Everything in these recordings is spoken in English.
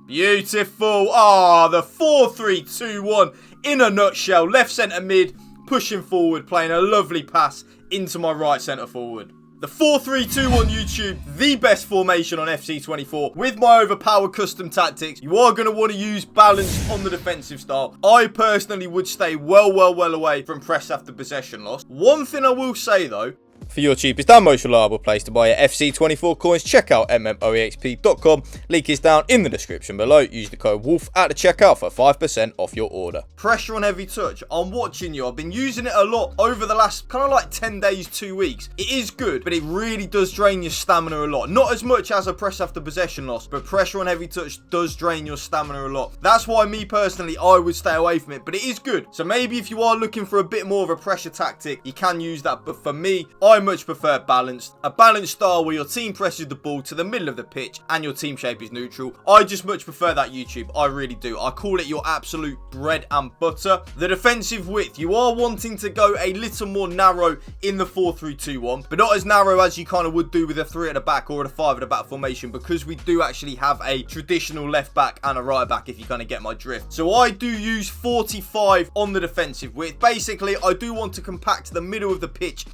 Beautiful. Ah, the 4-3-2-1 in a nutshell. Left centre mid, pushing forward, playing a lovely pass into my right centre forward. The 4-3-2-1 YouTube, the best formation on FC24 with my overpowered custom tactics. You are going to want to use balance on the defensive style. I personally would stay well away from press after possession loss. One thing I will say though, for your cheapest and most reliable place to buy your FC24 coins, check out mmoexp.com. Link is down in the description below. Use the code WOLF at the checkout for 5% off your order. Pressure on heavy touch. I'm watching you. I've been using it a lot over the last kind of like 10 days, 2 weeks. It is good, but it really does drain your stamina a lot. Not as much as a press after possession loss, but pressure on heavy touch does drain your stamina a lot. That's why me personally, I would stay away from it, but it is good. So maybe if you are looking for a bit more of a pressure tactic, you can use that. But for me, I much prefer balanced. A balanced style where your team presses the ball to the middle of the pitch and your team shape is neutral. I just much prefer that, YouTube. I really do. I call it your absolute bread and butter. The defensive width, you are wanting to go a little more narrow in the 4-3-2-1, but not as narrow as you kind of would do with a 3 at the back or a 5 at the back formation, because we do actually have a traditional left back and a right back, if you kind of get my drift. So I do use 45 on the defensive width. Basically, I do want to compact the middle of the pitch.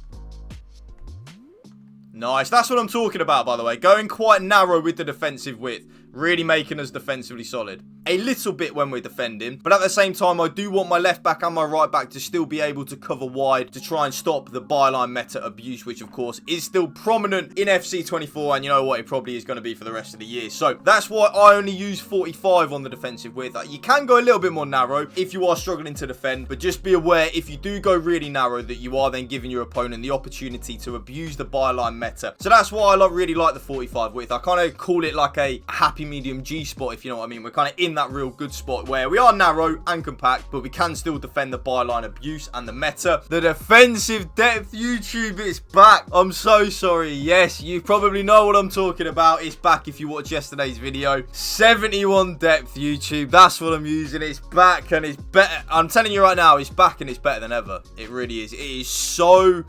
Nice. That's what I'm talking about, by the way. Going quite narrow with the defensive width. Really making us defensively solid. A little bit when we're defending, but at the same time, I do want my left back and my right back to still be able to cover wide to try and stop the byline meta abuse, which of course is still prominent in FC24, and you know what, it probably is going to be for the rest of the year. So that's why I only use 45 on the defensive width. You can go a little bit more narrow if you are struggling to defend, but just be aware if you do go really narrow that you are then giving your opponent the opportunity to abuse the byline meta. So that's why I really like the 45 width. I kind of call it like a happy medium G spot, if you know what I mean. We're kind of in that real good spot where we are narrow and compact, but we can still defend the byline abuse and the meta. The defensive depth, YouTube, is back. I'm so sorry. Yes, you probably know what I'm talking about. It's back if you watched yesterday's video. 71 depth, YouTube. That's what I'm using. It's back and it's better. I'm telling you right now, it's back and it's better than ever. It really is. It is so...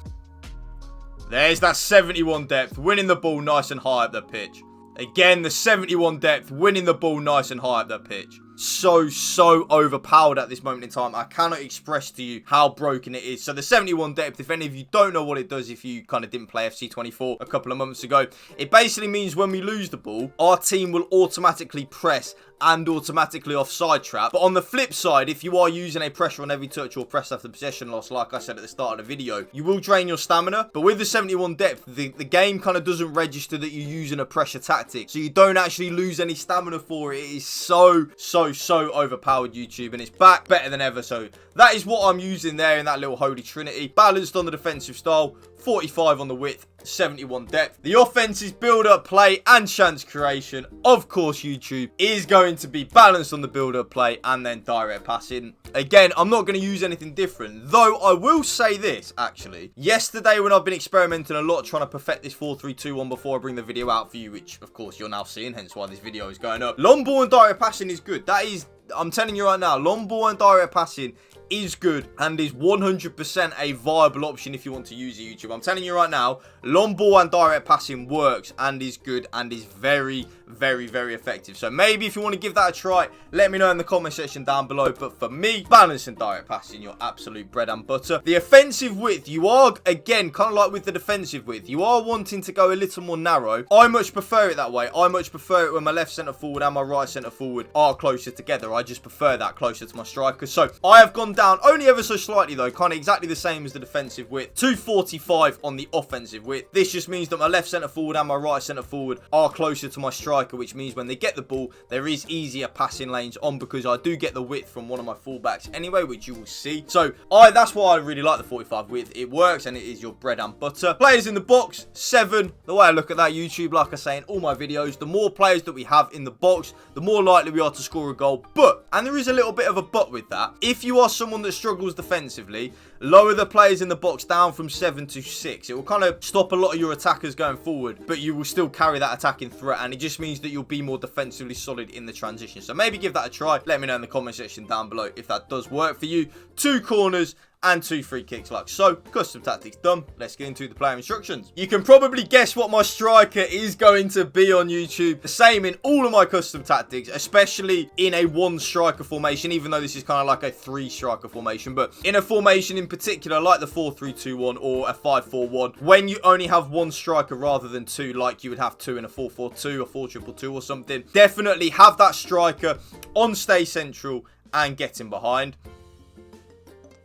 There's that 71 depth, winning the ball nice and high up the pitch. Again, the 71 depth, winning the ball nice and high up the pitch. So overpowered at this moment in time. I cannot express to you how broken it is. So the 71 depth, if any of you don't know what it does, if you kind of didn't play FC24 a couple of months ago, it basically means when we lose the ball, our team will automatically press and automatically offside trap. But on the flip side, if you are using a pressure on every touch or press after possession loss, like I said at the start of the video, you will drain your stamina. But with the 71 depth, the game kind of doesn't register that you're using a pressure tactic, so you don't actually lose any stamina for it. It is so overpowered, YouTube, and it's back better than ever. So that is what I'm using there in that little holy trinity. Balanced on the defensive style, 45 on the width, 71 depth. The offense's build-up play and chance creation, of course, YouTube, is going to be balanced on the build-up play and then direct passing. Again, I'm not going to use anything different, though I will say this, actually. Yesterday, when I've been experimenting a lot trying to perfect this 4-3-2-1 before I bring the video out for you, which, of course, you're now seeing, hence why this video is going up. Long ball and direct passing is good. That is, I'm telling you right now, long ball and direct passing is good and is 100% a viable option if you want to use it, YouTube. I'm telling you right now, long ball and direct passing works and is good and is very effective. So maybe if you want to give that a try, let me know in the comment section down below. But for me, balance and direct passing, your absolute bread and butter. The offensive width, you are, again, kind of like with the defensive width, you are wanting to go a little more narrow. I much prefer it that way. I much prefer it when my left centre forward and my right centre forward are closer together. I just prefer that closer to my striker. So I have gone down only ever so slightly though, kind of exactly the same as the defensive width, 245 on the offensive width. This just means that my left centre forward and my right centre forward are closer to my striker, which means when they get the ball, there is easier passing lanes on, because I do get the width from one of my fullbacks anyway, which you will see. So that's why I really like the 45 width. It works and it is your bread and butter. Players in the box, 7. The way I look at that, YouTube, like I say in all my videos, the more players that we have in the box, the more likely we are to score a goal. But, and there is a little bit of a but with that, if you are someone that struggles defensively, lower the players in the box down from 7 to 6. It will kind of stop a lot of your attackers going forward, but you will still carry that attacking threat, and it just means that you'll be more defensively solid in the transition. So maybe give that a try. Let me know in the comment section down below if that does work for you. 2 corners and 2 free kicks like so. Custom tactics done. Let's get into the player instructions. You can probably guess what my striker is going to be on YouTube. The same in all of my custom tactics, especially in a 1 striker formation, even though this is kind of like a 3 striker formation. But in a formation in particular, like the 4-3-2-1 or a 5-4-1, when you only have 1 striker rather than 2, like you would have 2 in a 4-4-2, a 4-2-2 or something, definitely have that striker on stay central and getting behind.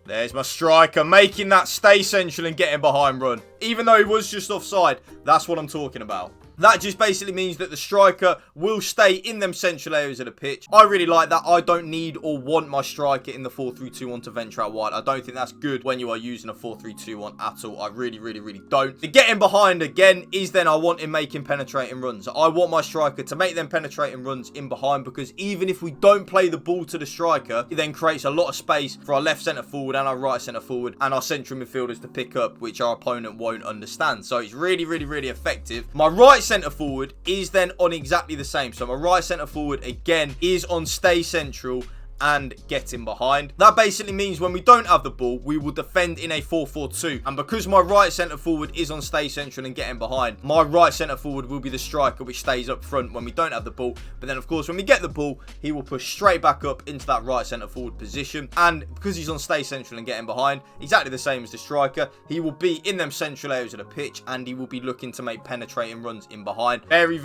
There's my striker making that stay central and getting behind run. Even though he was just offside, that's what I'm talking about. That just basically means that the striker will stay in them central areas of the pitch. I really like that. I don't need or want my striker in the 4-3-2-1 to venture out wide. I don't think that's good when you are using a 4-3-2-1 at all. I really don't. The getting behind, again, is then I want him making penetrating runs. I want my striker to make them penetrating runs in behind, because even if we don't play the ball to the striker, it then creates a lot of space for our left centre forward and our right centre forward and our central midfielders to pick up, which our opponent won't understand. So it's really effective. My right centre forward is then on exactly the same. So my right centre forward again is on stay central and getting behind. That basically means when we don't have the ball, we will defend in a 4-4-2. And because my right centre forward is on stay central and getting behind, my right centre forward will be the striker, which stays up front when we don't have the ball. But then of course when we get the ball, he will push straight back up into that right centre forward position. And because he's on stay central and getting behind, exactly the same as the striker, he will be in them central areas of the pitch and he will be looking to make penetrating runs in behind. Very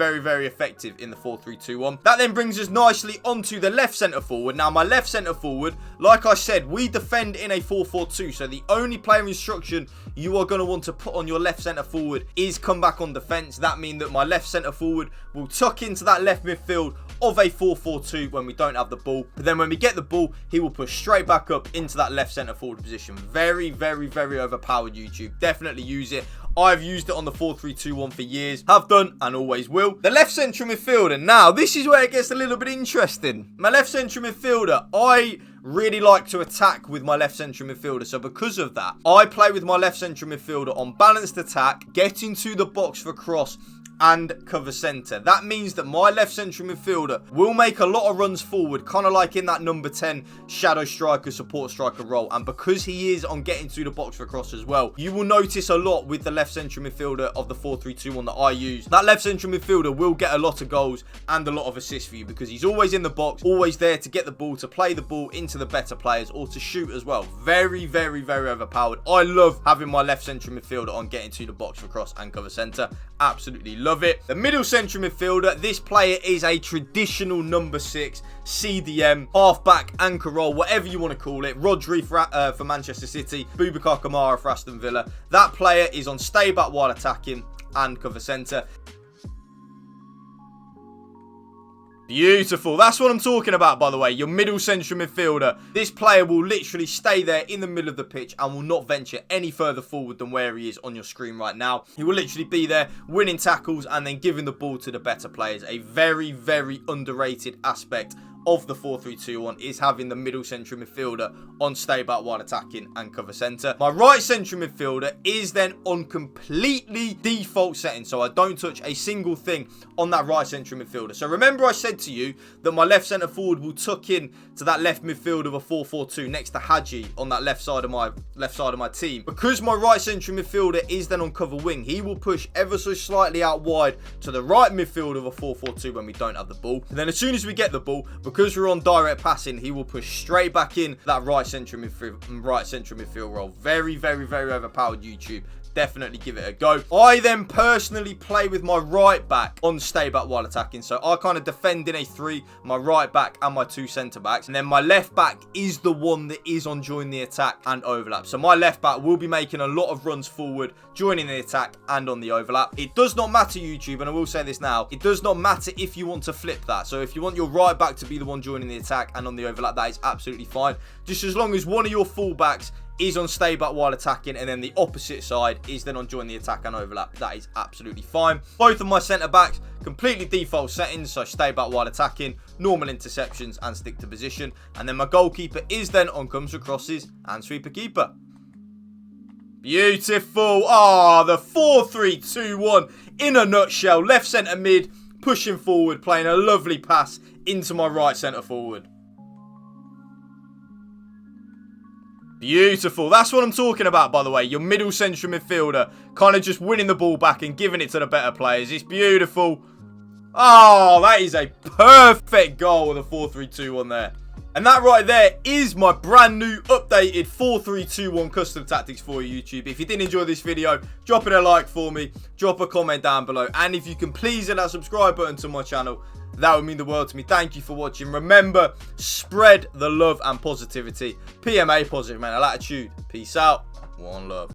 effective in the 4-3-2-1. That then brings us nicely onto the left centre forward. Now my left centre forward, like I said, we defend in a 4-4-2, so the only player instruction you are going to want to put on your left centre forward is come back on defence. That means that my left centre forward will tuck into that left midfield of a 4-4-2 when we don't have the ball, but then when we get the ball, he will push straight back up into that left centre forward position. Very overpowered, YouTube. Definitely use it. I've used it on the 4-3-2-1 for years, have done and always will. The left central midfielder. Now, this is where it gets a little bit interesting. My left central midfielder, I really like to attack with my left central midfielder. So because of that, I play with my left central midfielder on balanced attack, get into the box for cross, and cover centre. That means that my left central midfielder will make a lot of runs forward, kind of like in that number 10 shadow striker, support striker role. And because he is on getting to the box for cross as well, you will notice a lot with the left central midfielder of the 4-3-2-1 that I use. That left central midfielder will get a lot of goals and a lot of assists for you, because he's always in the box, always there to get the ball, to play the ball into the better players, or to shoot as well. Very overpowered. I love having my left central midfielder on getting to the box for cross and cover centre. Absolutely love it. The middle central midfielder, this player is a traditional number 6 CDM, halfback, anchor role, whatever you want to call it. Rodri for Manchester City, Boubacar Kamara for Aston Villa. That player is on stay back while attacking and cover centre. Beautiful. That's what I'm talking about, by the way. Your middle central midfielder. This player will literally stay there in the middle of the pitch and will not venture any further forward than where he is on your screen right now. He will literally be there winning tackles and then giving the ball to the better players. A very underrated aspect of the 4-3-2-1 is having the middle central midfielder on stay back while attacking and cover centre. My right central midfielder is then on completely default settings, so I don't touch a single thing on that right central midfielder. So remember I said to you that my left centre forward will tuck in to that left midfield of a 4-4-2 next to Hadji on that left side of my team. Because my right central midfielder is then on cover wing, he will push ever so slightly out wide to the right midfield of a 4-4-2 when we don't have the ball. And then as soon as we get the ball, because we're on direct passing, he will push straight back in that right central midfield role. Very overpowered, YouTube. Definitely give it a go. I then personally play with my right back on stay back while attacking. So I kind of defend in a 3, my right back and my 2 centre backs. And then my left back is the one that is on join the attack and overlap. So my left back will be making a lot of runs forward, joining the attack and on the overlap. It does not matter, YouTube, and I will say this now, it does not matter if you want to flip that. So if you want your right back to be the one joining the attack and on the overlap, that is absolutely fine. Just as long as one of your fullbacks is on stay back while attacking and then the opposite side is then on join the attack and overlap, that is absolutely fine. Both of my centre backs completely default settings, so stay back while attacking, normal interceptions and stick to position. And then my goalkeeper is then on comes for crosses and sweeper keeper. Beautiful. The 4-3-2-1 in a nutshell. Left centre mid, pushing forward, playing a lovely pass into my right centre forward. Beautiful. That's what I'm talking about, by the way. Your middle central midfielder kind of just winning the ball back and giving it to the better players. It's beautiful. Oh, that is a perfect goal with a 4-3-2-1 there. And that right there is my brand new updated 4-3-2-1 custom tactics for you, YouTube. If you did enjoy this video, drop it a like for me, drop a comment down below, and if you can please hit that subscribe button to my channel, that would mean the world to me. Thank you for watching. Remember, spread the love and positivity. PMA positive mental attitude. Peace out. One love.